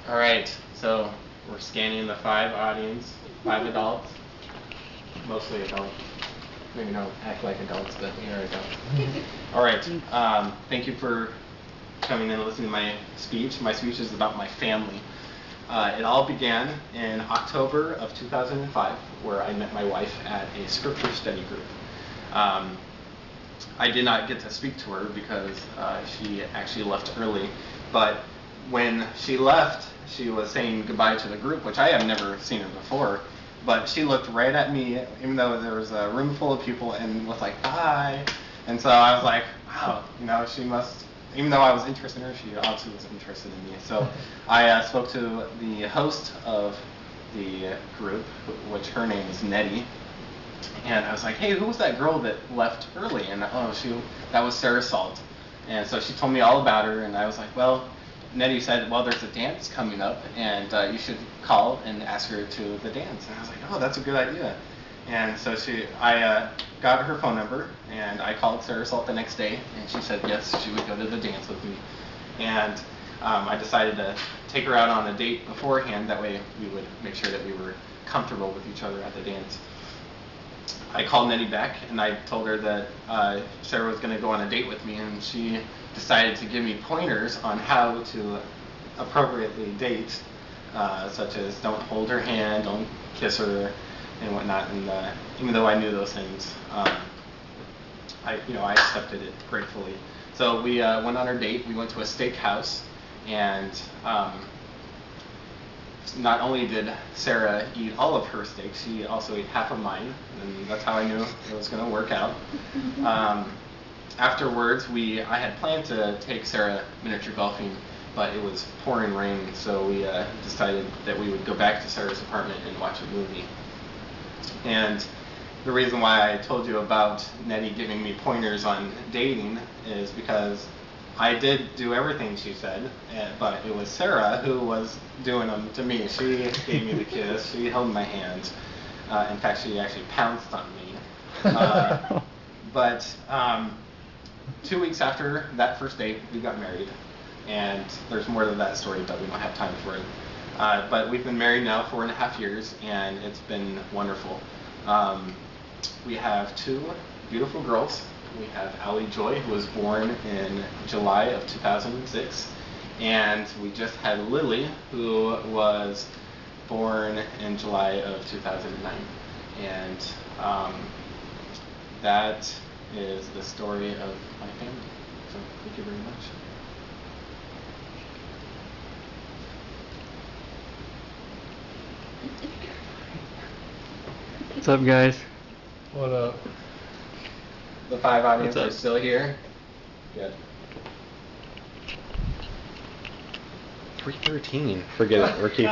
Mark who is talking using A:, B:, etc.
A: All right, so we're scanning the 5 audience, 5 adults, mostly adults. Maybe don't act like adults, but we are adults. All right, thank you for coming in and listening to my speech. My speech is about my family. It all began in October of 2005, where I met my wife at a scripture study group. I did not get to speak to her because she actually left early, but when she left, she was saying goodbye to the group, which I have never seen her before, but she looked right at me, even though there was a room full of people, and was like, bye. And so I was like, wow, she must, even though I was interested in her, she obviously was interested in me. So I spoke to the host of the group, which her name is Nettie. And I was like, hey, who was that girl that left early? And that was Sarah Salt. And so she told me all about her, and I was like, well, Nettie said, well, there's a dance coming up, and you should call and ask her to the dance. And I was like, oh, that's a good idea. And so I got her phone number, and I called Sarah Salt the next day, and she said yes, she would go to the dance with me. And I decided to take her out on a date beforehand. That way we would make sure that we were comfortable with each other at the dance. I called Nettie back, and I told her that Sarah was going to go on a date with me, and she decided to give me pointers on how to appropriately date, such as don't hold her hand, don't kiss her, and whatnot. And even though I knew those things, I accepted it gratefully. So we went on our date. We went to a steakhouse, and not only did Sarah eat all of her steak, she also ate half of mine, and that's how I knew it was going to work out. Afterwards, I had planned to take Sarah miniature golfing, but it was pouring rain, so we decided that we would go back to Sarah's apartment and watch a movie. And the reason why I told you about Nettie giving me pointers on dating is because I did do everything she said, but it was Sarah who was doing them to me. She gave me the kiss, she held my hand. In fact, she actually pounced on me. But 2 weeks after that first date, we got married. And there's more to that story, but we don't have time for it. But we've been married now 4.5 years, and it's been wonderful. We have 2 beautiful girls. We have Allie Joy, who was born in July of 2006, and we just had Lily, who was born in July of 2009. And that is the story of my family. So thank you very much.
B: What's up, guys?
C: What up?
A: The 5 audience are still here. Good. 3:13. Forget it. We're keeping.